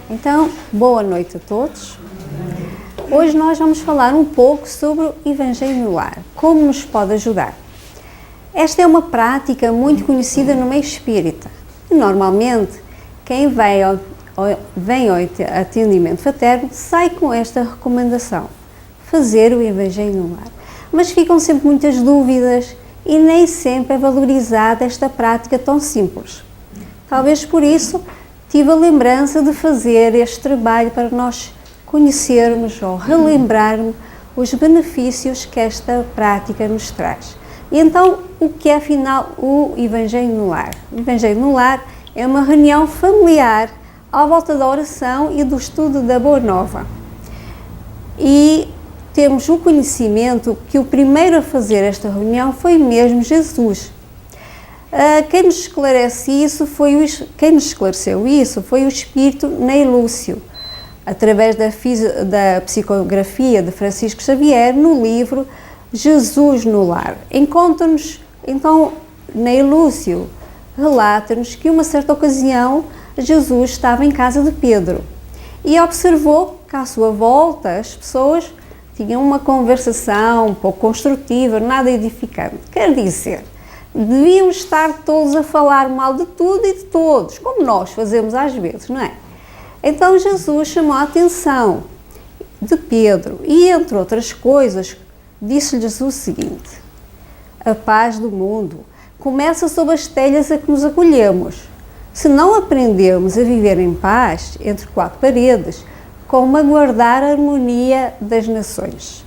Então, boa noite a todos. Hoje nós vamos falar um pouco sobre o Evangelho no Lar, como nos pode ajudar. Esta é uma prática muito conhecida no meio espírita. E, normalmente, quem vem ao atendimento fraterno sai com esta recomendação, fazer o Evangelho no Lar. Mas ficam sempre muitas dúvidas e nem sempre é valorizada esta prática tão simples. Talvez por isso tive a lembrança de fazer este trabalho para nós conhecermos ou relembrarmos os benefícios que esta prática nos traz. E então, o que é afinal o Evangelho no Lar? O Evangelho no Lar é uma reunião familiar à volta da oração e do estudo da Boa Nova. E temos o conhecimento que o primeiro a fazer esta reunião foi mesmo Jesus. Quem nos esclareceu isso foi o espírito Ney Lúcio, através da psicografia de Francisco Xavier no livro Jesus no Lar. Encontra-nos, então, Ney Lúcio relata-nos que uma certa ocasião Jesus estava em casa de Pedro e observou que à sua volta as pessoas tinham uma conversação um pouco construtiva, nada edificante. Quer dizer, deviam estar todos a falar mal de tudo e de todos, como nós fazemos às vezes, não é? Então Jesus chamou a atenção de Pedro e, entre outras coisas, disse-lhes o seguinte: a paz do mundo começa sob as telhas a que nos acolhemos. Se não aprendemos a viver em paz entre quatro paredes, como aguardar a harmonia das nações?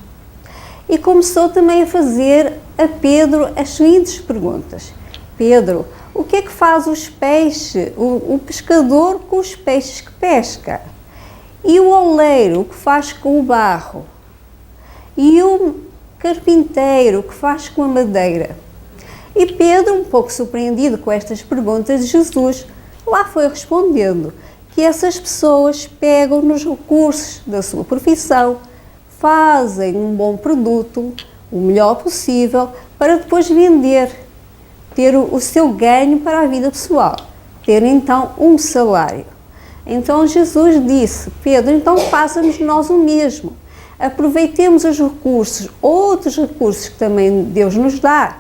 E começou também a fazer a Pedro as seguintes perguntas. Pedro, o que é que faz os peixes, o pescador com os peixes que pesca? E o oleiro, o que faz com o barro? E o carpinteiro, o que faz com a madeira? E Pedro, um pouco surpreendido com estas perguntas de Jesus, lá foi respondendo que essas pessoas pegam nos recursos da sua profissão, fazem um bom produto, o melhor possível, para depois vender, ter o seu ganho para a vida pessoal, ter então um salário. Então Jesus disse: Pedro, então façamos nós o mesmo, aproveitemos os recursos, outros recursos que também Deus nos dá,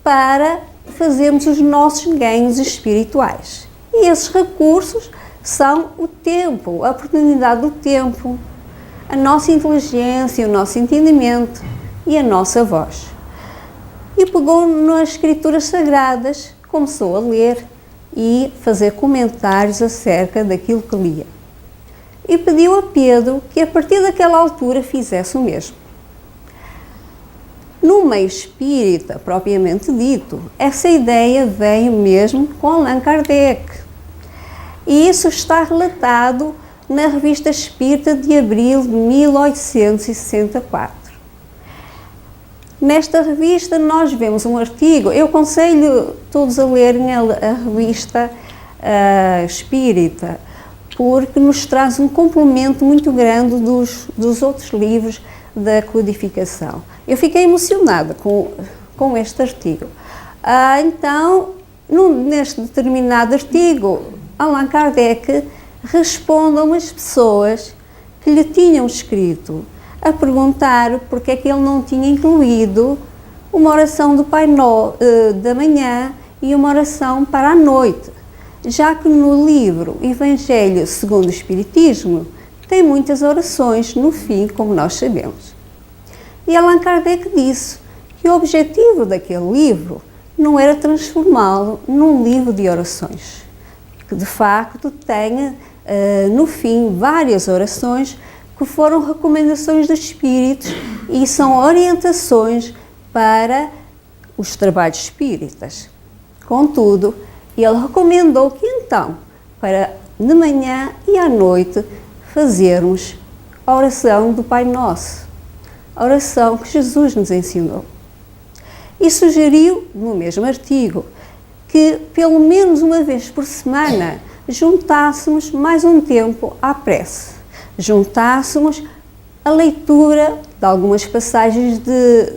para fazermos os nossos ganhos espirituais. E esses recursos são o tempo, a oportunidade do tempo, a nossa inteligência, o nosso entendimento e a nossa voz. E pegou nas escrituras sagradas, começou a ler e fazer comentários acerca daquilo que lia. E pediu a Pedro que a partir daquela altura fizesse o mesmo. No meio espírita, propriamente dito, essa ideia veio mesmo com Allan Kardec. E isso está relatado na Revista Espírita de abril de 1864. Nesta revista nós vemos um artigo, eu aconselho todos a lerem a Revista Espírita, porque nos traz um complemento muito grande dos outros livros da codificação. Eu fiquei emocionada com este artigo. Então, neste determinado artigo, Allan Kardec responde a umas pessoas que lhe tinham escrito a perguntar porque é que ele não tinha incluído uma oração do Pai da manhã e uma oração para a noite, já que no livro Evangelho segundo o Espiritismo tem muitas orações no fim, como nós sabemos. E Allan Kardec disse que o objetivo daquele livro não era transformá-lo num livro de orações, que de facto tenha no fim várias orações que foram recomendações dos espíritos e são orientações para os trabalhos espíritas. Contudo, ele recomendou que então, para de manhã e à noite, fazermos a oração do Pai Nosso, a oração que Jesus nos ensinou. E sugeriu, no mesmo artigo, que pelo menos uma vez por semana juntássemos mais um tempo à prece, juntássemos a leitura de algumas passagens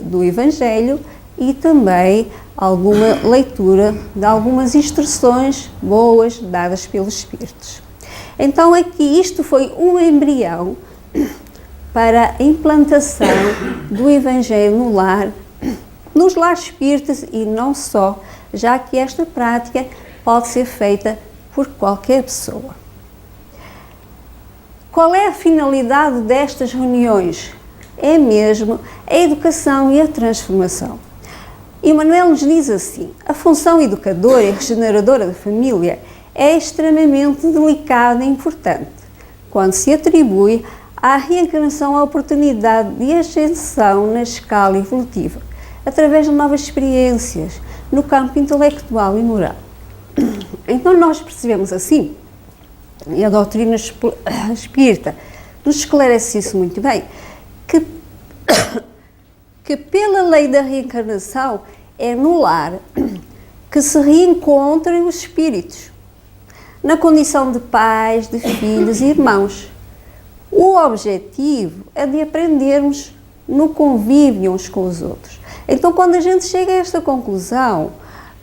do Evangelho e também alguma leitura de algumas instruções boas dadas pelos Espíritos. Então aqui isto foi um embrião para a implantação do Evangelho no lar, nos lares espíritas e não só, já que esta prática pode ser feita por qualquer pessoa. Qual é a finalidade destas reuniões? É mesmo a educação e a transformação. Emmanuel nos diz assim: a função educadora e regeneradora da família é extremamente delicada e importante, quando se atribui à reencarnação a oportunidade de ascensão na escala evolutiva, através de novas experiências no campo intelectual e moral. Então nós percebemos assim, e a doutrina espírita nos esclarece isso muito bem, que pela lei da reencarnação é no lar que se reencontram os espíritos, na condição de pais, de filhos e irmãos. O objetivo é de aprendermos no convívio uns com os outros. Então, quando a gente chega a esta conclusão,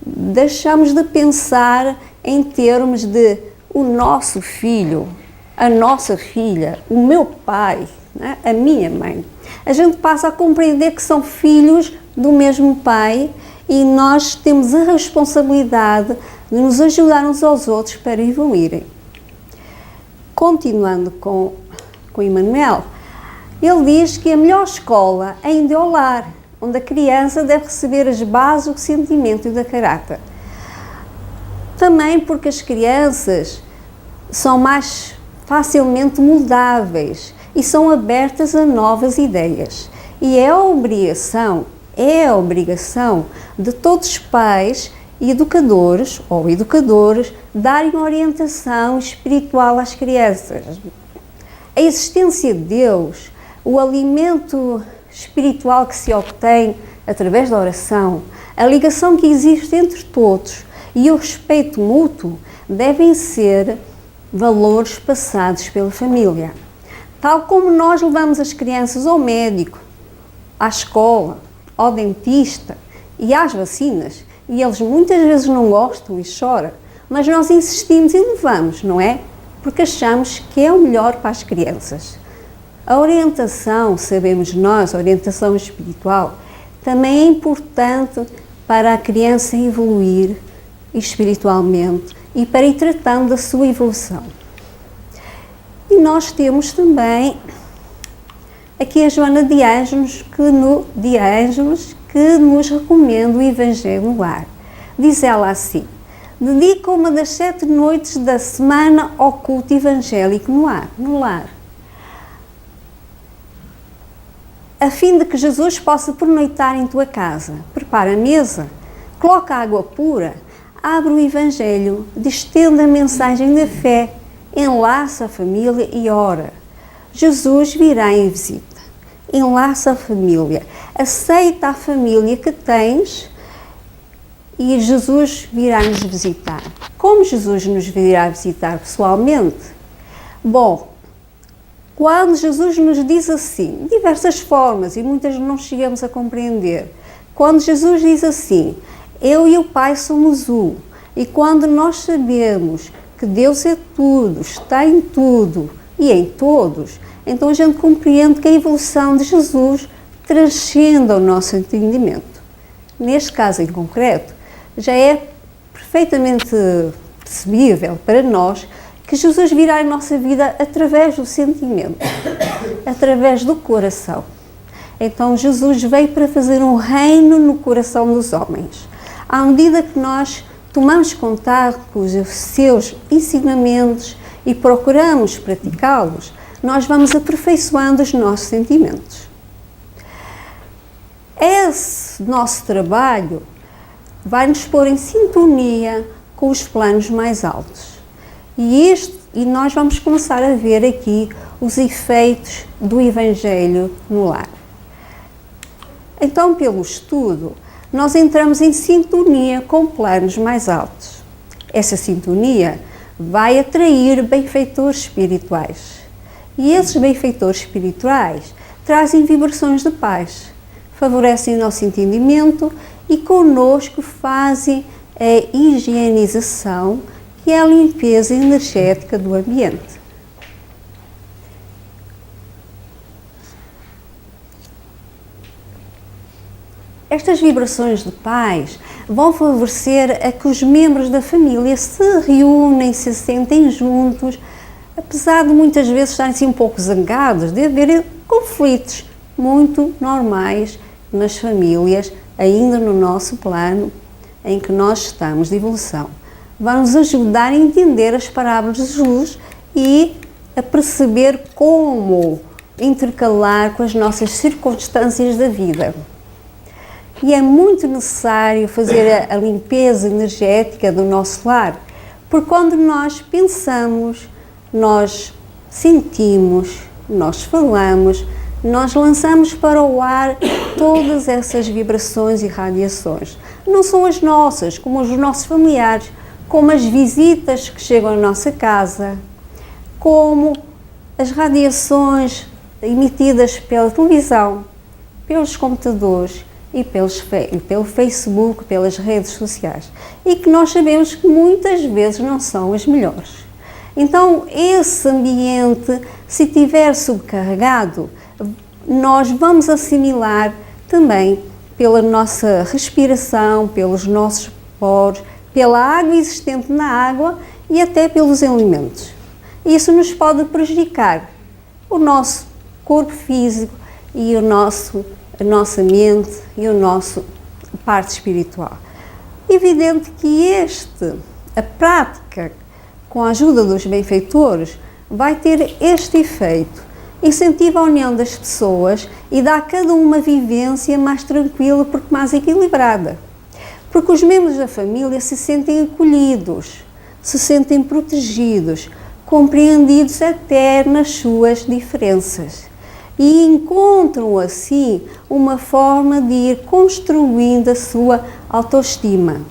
deixamos de pensar em termos de o nosso filho, a nossa filha, o meu pai, né, a minha mãe. A gente passa a compreender que são filhos do mesmo pai e nós temos a responsabilidade de nos ajudar uns aos outros para evoluírem. Continuando com Emmanuel, ele diz que a melhor escola ainda é o lar, onde a criança deve receber as bases do sentimento e do caráter. Também porque as crianças são mais facilmente moldáveis e são abertas a novas ideias. E é a obrigação de todos os pais e educadores ou educadoras darem orientação espiritual às crianças. A existência de Deus, o alimento espiritual que se obtém através da oração, a ligação que existe entre todos e o respeito mútuo devem ser valores passados pela família. Tal como nós levamos as crianças ao médico, à escola, ao dentista e às vacinas, e eles muitas vezes não gostam e choram, mas nós insistimos e levamos, não é? Porque achamos que é o melhor para as crianças. A orientação, sabemos nós, a orientação espiritual, também é importante para a criança evoluir espiritualmente e para ir tratando da sua evolução. E nós temos também aqui a Joana de Ângelos, que nos recomenda o Evangelho no lar. Diz ela assim: dedica uma das 7 noites da semana ao culto evangélico no lar, a fim de que Jesus possa pernoitar em tua casa. Prepara a mesa, coloca água pura, abre o Evangelho, distende a mensagem da fé, enlaça a família e ora. Jesus virá em visita. Enlaça a família, aceita a família que tens e Jesus virá nos visitar. Como Jesus nos virá visitar pessoalmente? Bom, quando Jesus nos diz assim, de diversas formas, e muitas não chegamos a compreender, quando Jesus diz assim: eu e o Pai somos um, e quando nós sabemos que Deus é tudo, está em tudo e em todos, então a gente compreende que a evolução de Jesus transcende o nosso entendimento. Neste caso em concreto, já é perfeitamente percebível para nós que Jesus virá em nossa vida através do sentimento, através do coração. Então Jesus veio para fazer um reino no coração dos homens. À medida que nós tomamos contato com os seus ensinamentos e procuramos praticá-los, nós vamos aperfeiçoando os nossos sentimentos. Esse nosso trabalho vai nos pôr em sintonia com os planos mais altos. E nós vamos começar a ver aqui os efeitos do Evangelho no lar. Então, pelo estudo, nós entramos em sintonia com planos mais altos. Essa sintonia vai atrair benfeitores espirituais. E esses benfeitores espirituais trazem vibrações de paz, favorecem o nosso entendimento e conosco fazem a higienização que é a limpeza energética do ambiente. Estas vibrações de paz vão favorecer a que os membros da família se reúnem, se sentem juntos, apesar de muitas vezes estarem assim um pouco zangados, de haver conflitos muito normais nas famílias, ainda no nosso plano em que nós estamos de evolução. Vai-nos ajudar a entender as parábolas de Jesus e a perceber como intercalar com as nossas circunstâncias da vida. E é muito necessário fazer a limpeza energética do nosso lar, porque quando nós pensamos, nós sentimos, nós falamos, nós lançamos para o ar todas essas vibrações e radiações. Não são as nossas, como os nossos familiares, como as visitas que chegam à nossa casa, como as radiações emitidas pela televisão, pelos computadores, e pelo Facebook, pelas redes sociais, e que nós sabemos que muitas vezes não são as melhores. Então, esse ambiente, se estiver subcarregado, nós vamos assimilar também pela nossa respiração, pelos nossos poros, pela água existente na água e até pelos alimentos. Isso nos pode prejudicar o nosso corpo físico e a nossa mente e a nossa parte espiritual. Evidente que a prática, com a ajuda dos benfeitores, vai ter este efeito. Incentiva a união das pessoas e dá a cada uma vivência mais tranquila, porque mais equilibrada. Porque os membros da família se sentem acolhidos, se sentem protegidos, compreendidos até nas suas diferenças. E encontram assim uma forma de ir construindo a sua autoestima.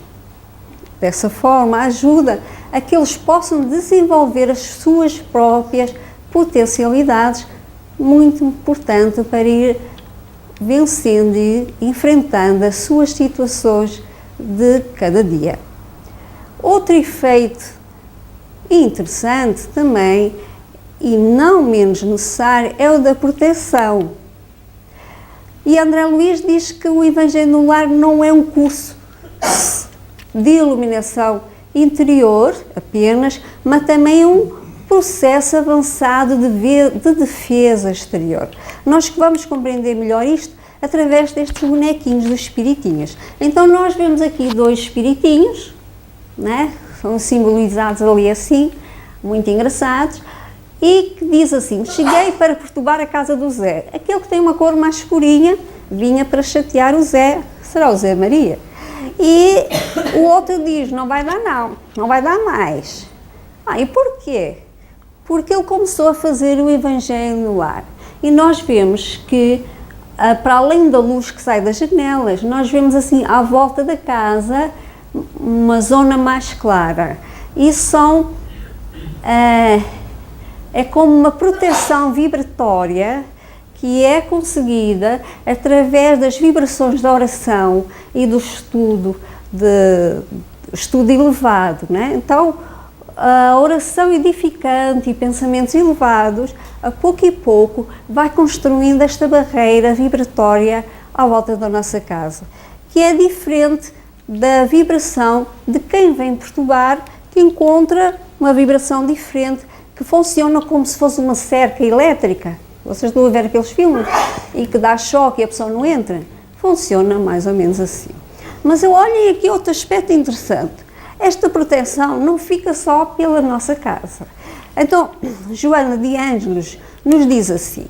Dessa forma, ajuda a que eles possam desenvolver as suas próprias potencialidades, muito importante para ir vencendo e enfrentando as suas situações de cada dia. Outro efeito interessante também, e não menos necessário, é o da proteção. E André Luiz diz que o Evangelho no Lar não é um curso de iluminação interior apenas, mas também um processo avançado de defesa exterior. Nós que vamos compreender melhor isto através destes bonequinhos dos espiritinhos. Então nós vemos aqui dois espiritinhos, né? São simbolizados ali assim, muito engraçados, e que diz assim: cheguei para perturbar a casa do Zé. Aquele que tem uma cor mais escurinha vinha para chatear o Zé, será o Zé Maria. E o outro diz: não vai dar não vai dar mais. E porquê? Porque ele começou a fazer o Evangelho no Lar. E nós vemos que, para além da luz que sai das janelas, nós vemos assim, à volta da casa, uma zona mais clara. E é como uma proteção vibratória que é conseguida através das vibrações da oração e do estudo elevado, né? Então, a oração edificante e pensamentos elevados, a pouco e pouco, vai construindo esta barreira vibratória à volta da nossa casa, que é diferente da vibração de quem vem perturbar, que encontra uma vibração diferente, que funciona como se fosse uma cerca elétrica. Vocês estão a ver aqueles filmes? E que dá choque e a pessoa não entra? Funciona mais ou menos assim. Mas olhem aqui outro aspecto interessante. Esta proteção não fica só pela nossa casa. Então, Joana de Ângelos nos diz assim: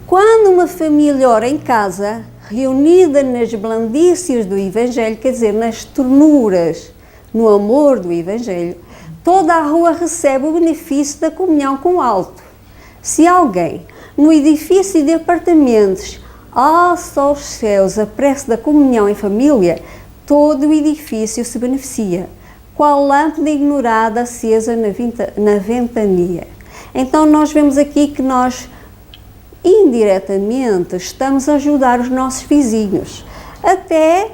quando uma família ora em casa, reunida nas blandícias do Evangelho, quer dizer, nas ternuras, no amor do Evangelho, toda a rua recebe o benefício da comunhão com o alto. Se alguém, no edifício de apartamentos, alça aos céus a prece da comunhão em família, todo o edifício se beneficia, qual lâmpada ignorada acesa na ventania. Então nós vemos aqui que nós, indiretamente, estamos a ajudar os nossos vizinhos, até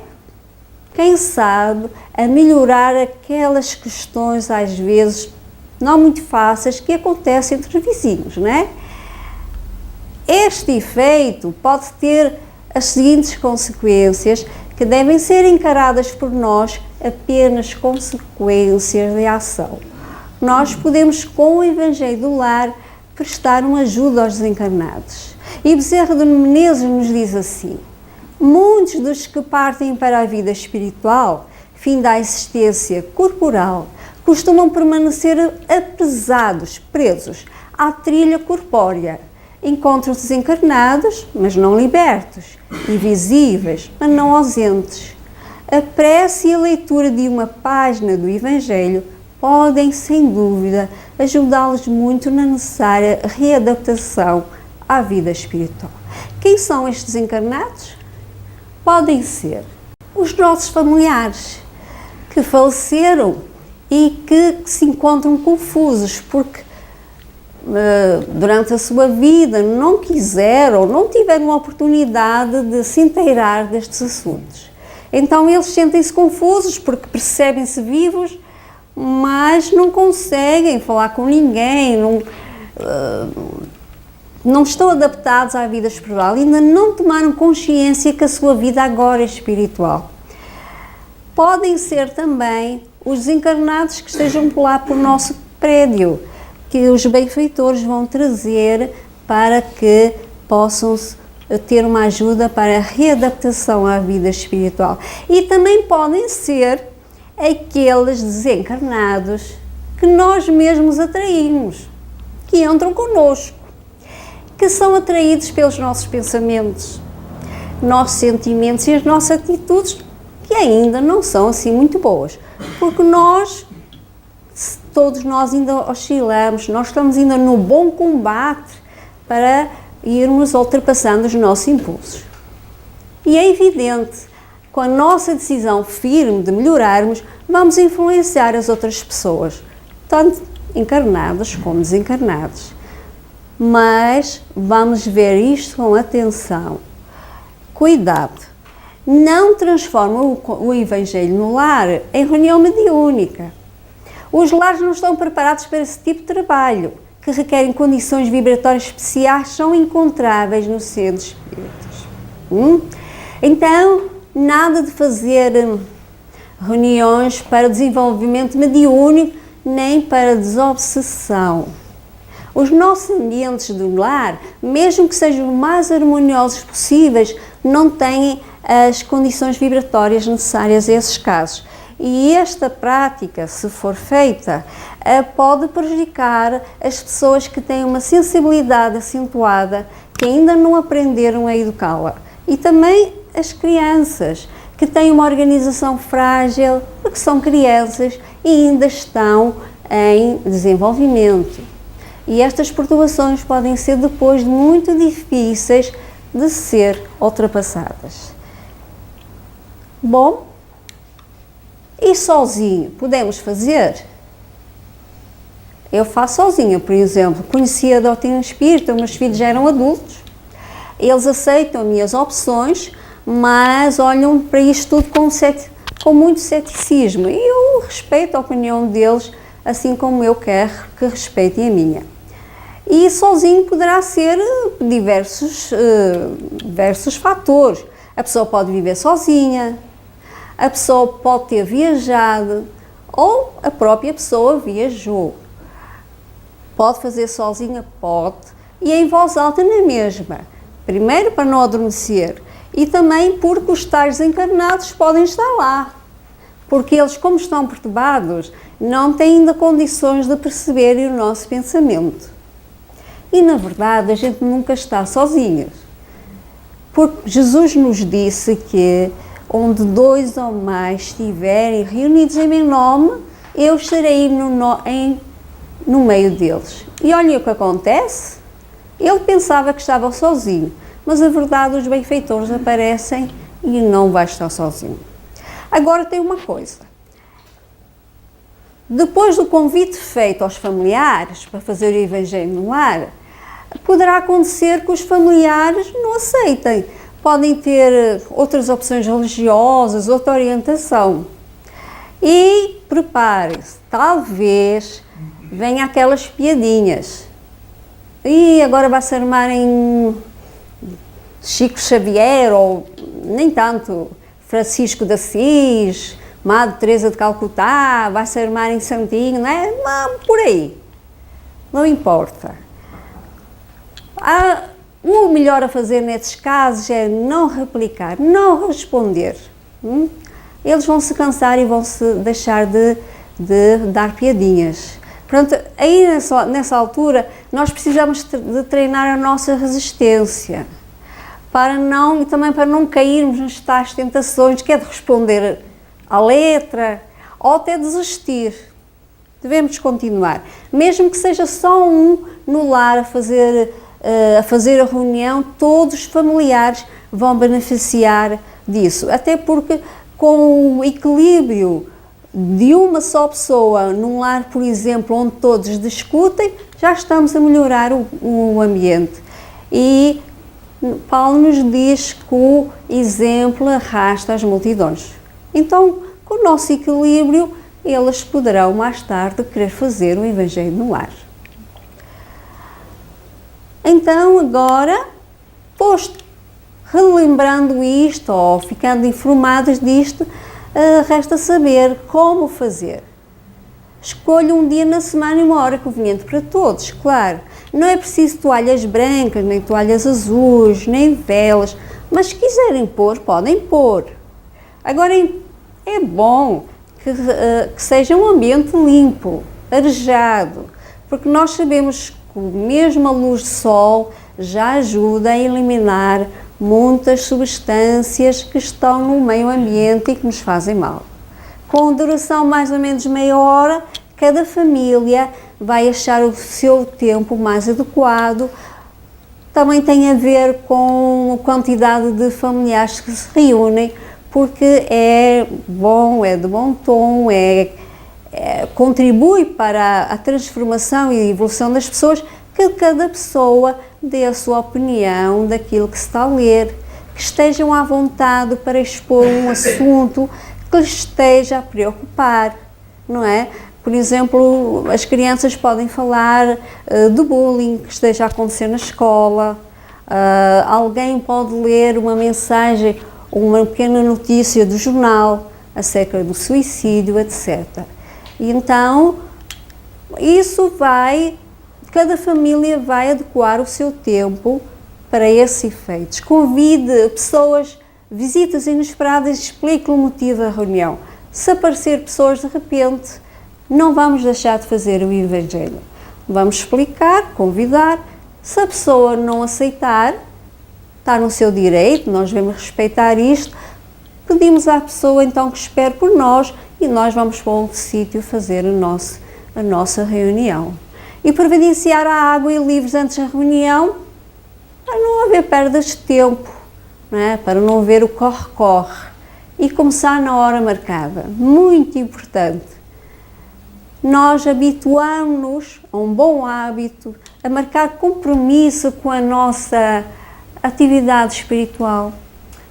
quem sabe, a melhorar aquelas questões, às vezes, não muito fáceis, que acontecem entre vizinhos, não é? Este efeito pode ter as seguintes consequências, que devem ser encaradas por nós apenas consequências de ação. Nós podemos, com o Evangelho do Lar, prestar uma ajuda aos desencarnados. E Bezerra de Menezes nos diz assim: muitos dos que partem para a vida espiritual, fim da existência corporal, costumam permanecer apesados, presos à trilha corpórea. Encontram-se desencarnados, mas não libertos, invisíveis, mas não ausentes. A prece e a leitura de uma página do Evangelho podem, sem dúvida, ajudá-los muito na necessária readaptação à vida espiritual. Quem são estes encarnados? Podem ser os nossos familiares que faleceram e que se encontram confusos porque durante a sua vida não quiseram, não tiveram a oportunidade de se inteirar destes assuntos. Então eles sentem-se confusos porque percebem-se vivos, mas não conseguem falar com ninguém, não estão adaptados à vida espiritual, ainda não tomaram consciência que a sua vida agora é espiritual. Podem ser também os desencarnados que estejam por lá por nosso prédio, que os benfeitores vão trazer para que possam ter uma ajuda para a readaptação à vida espiritual. E também podem ser aqueles desencarnados que nós mesmos atraímos, que entram connosco, que são atraídos pelos nossos pensamentos, nossos sentimentos e as nossas atitudes, que ainda não são assim muito boas, porque todos nós ainda oscilamos, nós estamos ainda no bom combate para irmos ultrapassando os nossos impulsos. E é evidente, com a nossa decisão firme de melhorarmos, vamos influenciar as outras pessoas, tanto encarnados como desencarnados. Mas vamos ver isto com atenção. Cuidado! Não transforma o Evangelho no lar em reunião mediúnica. Os lares não estão preparados para esse tipo de trabalho, que requerem condições vibratórias especiais, são encontráveis no centro espíritas. Então, nada de fazer reuniões para desenvolvimento mediúnico, nem para desobsessão. Os nossos ambientes do lar, mesmo que sejam o mais harmoniosos possíveis, não têm as condições vibratórias necessárias a esses casos. E esta prática, se for feita, pode prejudicar as pessoas que têm uma sensibilidade acentuada, que ainda não aprenderam a educá-la. E também as crianças, que têm uma organização frágil, porque são crianças e ainda estão em desenvolvimento. E estas perturbações podem ser depois muito difíceis de ser ultrapassadas. Bom, e sozinho, podemos fazer? Eu faço sozinha, por exemplo. Conheci a doutrina espírita, meus filhos já eram adultos. Eles aceitam minhas opções, mas olham para isto tudo com muito ceticismo. E eu respeito a opinião deles, assim como eu quero que respeitem a minha. E sozinho poderá ser diversos fatores. A pessoa pode viver sozinha, a pessoa pode ter viajado ou a própria pessoa viajou. Pode fazer sozinha? Pode. E em voz alta na mesma. Primeiro para não adormecer e também porque os tais encarnados podem estar lá. Porque eles, como estão perturbados, não têm ainda condições de perceberem o nosso pensamento. E na verdade a gente nunca está sozinhos. Porque Jesus nos disse que onde 2 ou mais estiverem reunidos em meu nome, eu estarei no meio deles. E olha o que acontece. Ele pensava que estava sozinho, mas a verdade, os benfeitores aparecem e não vai estar sozinho. Agora tem uma coisa. Depois do convite feito aos familiares para fazer o Evangelho no lar, poderá acontecer que os familiares não aceitem, podem ter outras opções religiosas, outra orientação. E prepare-se, talvez venha aquelas piadinhas. E agora vai-se armar em Chico Xavier, ou nem tanto, Francisco de Assis, Madre Teresa de Calcutá, vai-se armar em Santinho, não é? Mas por aí. Não importa. O melhor a fazer nesses casos é não replicar, não responder. Eles vão se cansar e vão se deixar de dar piadinhas. Pronto, aí nessa altura nós precisamos de treinar a nossa resistência e também para não cairmos nas tais tentações que é de responder à letra ou até desistir. Devemos continuar, mesmo que seja só um no lar a fazer a reunião, todos os familiares vão beneficiar disso, até porque com o equilíbrio de uma só pessoa num lar, por exemplo, onde todos discutem, já estamos a melhorar o ambiente. E Paulo nos diz que o exemplo arrasta as multidões. Então, com o nosso equilíbrio, eles poderão mais tarde querer fazer o Evangelho no lar. Então, agora, relembrando isto ou ficando informados disto, resta saber como fazer. Escolha um dia na semana e uma hora conveniente para todos, claro. Não é preciso toalhas brancas, nem toalhas azuis, nem velas, mas se quiserem pôr, podem pôr. Agora, é bom que seja um ambiente limpo, arejado, porque nós sabemos que mesmo a luz do sol já ajuda a eliminar muitas substâncias que estão no meio ambiente e que nos fazem mal. Com duração mais ou menos meia hora, cada família vai achar o seu tempo mais adequado. Também tem a ver com a quantidade de familiares que se reúnem, porque é bom, é de bom tom, contribui para a transformação e a evolução das pessoas, que cada pessoa dê a sua opinião daquilo que se está a ler, que estejam à vontade para expor um assunto que lhes esteja a preocupar, não é? Por exemplo, as crianças podem falar do bullying que esteja a acontecer na escola, alguém pode ler uma mensagem, uma pequena notícia do jornal acerca do suicídio, etc. E então, cada família vai adequar o seu tempo para esses efeitos. Convide pessoas, visitas inesperadas, explique o motivo da reunião. Se aparecer pessoas de repente, não vamos deixar de fazer o Evangelho. Vamos explicar, convidar. Se a pessoa não aceitar, está no seu direito, nós devemos respeitar isto. Pedimos à pessoa então que espere por nós e nós vamos para outro sítio fazer a nossa reunião. E providenciar a água e livros antes da reunião, para não haver perdas de tempo, não é? Para não haver o corre-corre. E começar na hora marcada, muito importante. Nós habituamos-nos a um bom hábito, a marcar compromisso com a nossa atividade espiritual.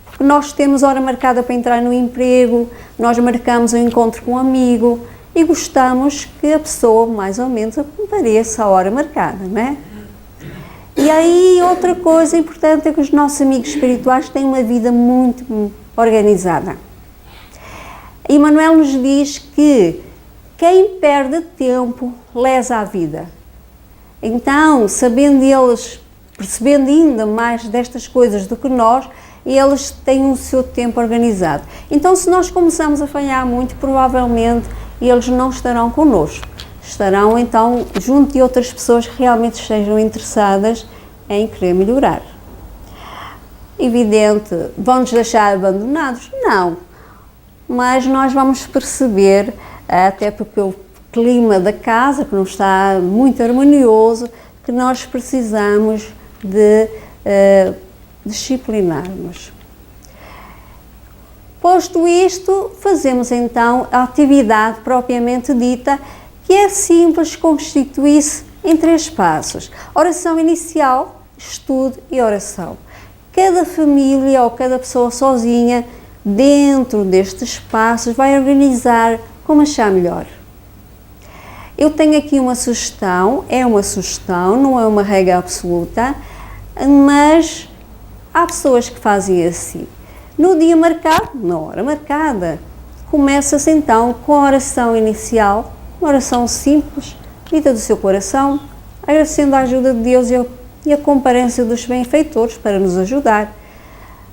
Porque nós temos hora marcada para entrar no emprego, nós marcamos um encontro com um amigo e gostamos que a pessoa mais ou menos compareça à hora marcada, não é? E aí outra coisa importante é que os nossos amigos espirituais têm uma vida muito organizada. Emmanuel nos diz que quem perde tempo lesa a vida. Então, sabendo eles, percebendo ainda mais destas coisas do que nós, eles têm o seu tempo organizado. Então, se nós começamos a falhar muito, provavelmente eles não estarão connosco. Estarão, então, junto de outras pessoas que realmente estejam interessadas em querer melhorar. Evidente, vão-nos deixar abandonados? Não. Mas nós vamos perceber, até porque o clima da casa, que não está muito harmonioso, que nós precisamos de disciplinar-nos. Posto isto, fazemos então a atividade propriamente dita, que é simples, constitui-se em 3 passos: oração inicial, estudo e oração. cada família ou cada pessoa sozinha, dentro destes espaços, vai organizar como achar melhor. Eu tenho aqui uma sugestão, não é uma regra absoluta, mas há pessoas que fazem assim. No dia marcado, na hora marcada, começa-se então com a oração inicial, uma oração simples, dita do seu coração, agradecendo a ajuda de Deus e a comparência dos benfeitores para nos ajudar.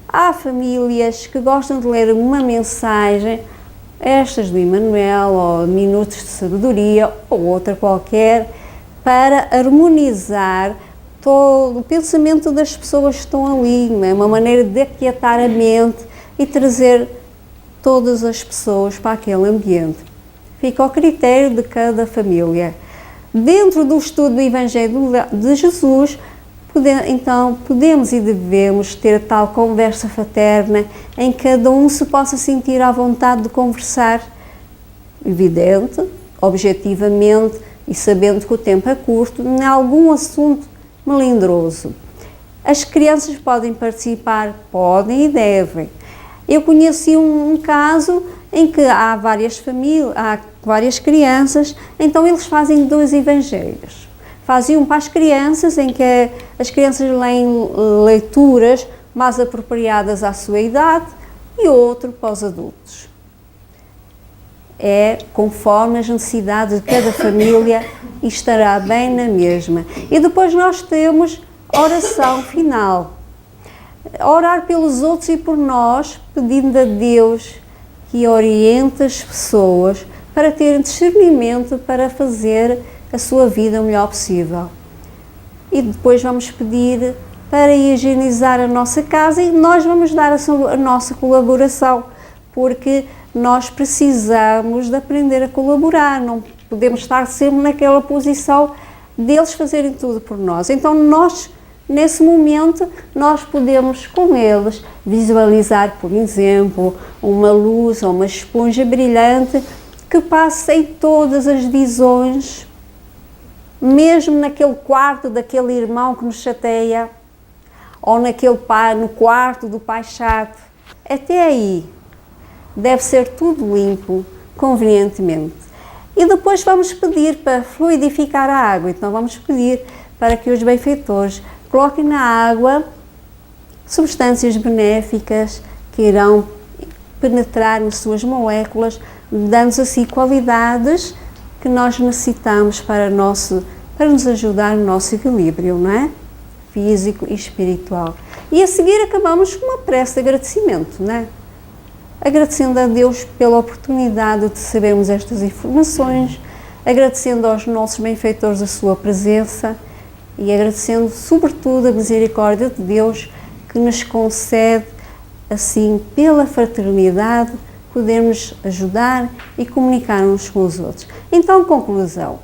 Há famílias que gostam de ler uma mensagem, estas do Emmanuel, ou Minutos de Sabedoria, ou outra qualquer, para harmonizar todo o pensamento das pessoas que estão ali, não é? Uma maneira de aquietar a mente e trazer todas as pessoas para aquele ambiente. Fica ao critério de cada família. Dentro do estudo do Evangelho de Jesus, então podemos e devemos ter tal conversa fraterna em que cada um se possa sentir à vontade de conversar, evidente, objetivamente e sabendo que o tempo é curto, em algum assunto melindroso. As crianças podem participar, podem e devem. Eu conheci um caso em que há várias famílias, há várias crianças, então eles fazem 2 evangelhos. Fazem um para as crianças, em que as crianças leem leituras mais apropriadas à sua idade, e outro para os adultos. É conforme as necessidades de cada família e estará bem na mesma. E depois nós temos a oração final. Orar pelos outros e por nós, pedindo a Deus que oriente as pessoas para terem discernimento para fazer a sua vida o melhor possível. E depois vamos pedir para higienizar a nossa casa e nós vamos dar a nossa colaboração, porque nós precisamos de aprender a colaborar, não podemos estar sempre naquela posição deles fazerem tudo por nós. Então nós, nesse momento, nós podemos com eles visualizar, por exemplo, uma luz ou uma esponja brilhante que passe em todas as visões, mesmo naquele quarto daquele irmão que nos chateia, ou naquele pai, no quarto do pai chato, até aí deve ser tudo limpo, convenientemente. E depois vamos pedir para fluidificar a água, então vamos pedir para que os benfeitores coloquem na água substâncias benéficas que irão penetrar nas suas moléculas, dando-nos assim qualidades que nós necessitamos para nos ajudar no nosso equilíbrio, não é? Físico e espiritual. E a seguir acabamos com uma prece de agradecimento, não é? Agradecendo a Deus pela oportunidade de sabermos estas informações, agradecendo aos nossos benfeitores a sua presença e agradecendo sobretudo a misericórdia de Deus que nos concede, assim, pela fraternidade, podermos ajudar e comunicar uns com os outros. Então, conclusão.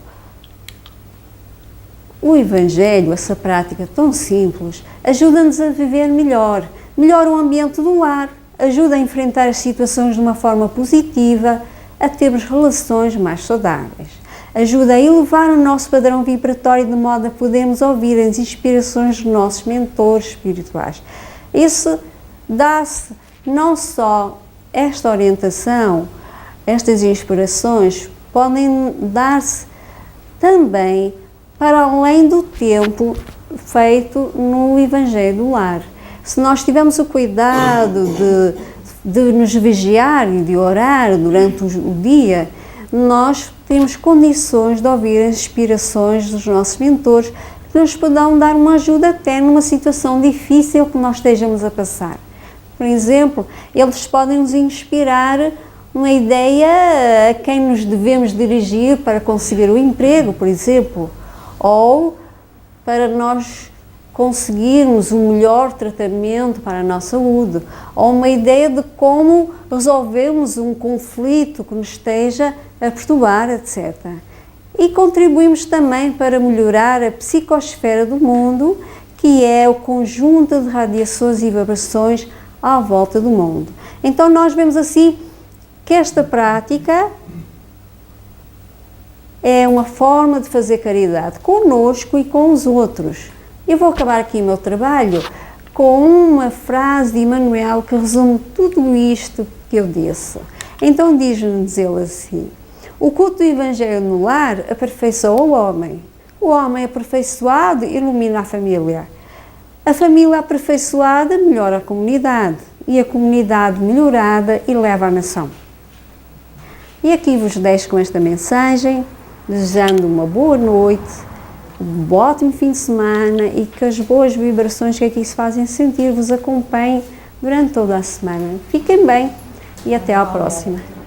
O Evangelho, essa prática tão simples, ajuda-nos a viver melhor o ambiente do lar, ajuda a enfrentar as situações de uma forma positiva, a termos relações mais saudáveis. Ajuda a elevar o nosso padrão vibratório de modo a podermos ouvir as inspirações dos nossos mentores espirituais. Isso dá-se não só esta orientação, estas inspirações podem dar-se também para além do tempo feito no Evangelho do Lar. Se nós tivermos o cuidado de nos vigiar e de orar durante o dia, nós temos condições de ouvir as inspirações dos nossos mentores que nos poderão dar uma ajuda até numa situação difícil que nós estejamos a passar. Por exemplo, eles podem nos inspirar uma ideia a quem nos devemos dirigir para conseguir o emprego, por exemplo, ou para nós conseguirmos o melhor tratamento para a nossa saúde, ou uma ideia de como resolvermos um conflito que nos esteja a perturbar, etc. E contribuímos também para melhorar a psicosfera do mundo, que é o conjunto de radiações e vibrações à volta do mundo. Então nós vemos assim que esta prática é uma forma de fazer caridade conosco e com os outros. Eu vou acabar aqui o meu trabalho com uma frase de Emmanuel que resume tudo isto que eu disse. Então diz-nos ele assim: o culto do Evangelho no lar aperfeiçoa o homem. O homem aperfeiçoado ilumina a família aperfeiçoada melhora a comunidade, e a comunidade melhorada eleva a nação. E aqui vos deixo com esta mensagem, desejando uma boa noite, um ótimo fim de semana, e que as boas vibrações que aqui se fazem sentir vos acompanhem durante toda a semana. Fiquem bem e até à próxima.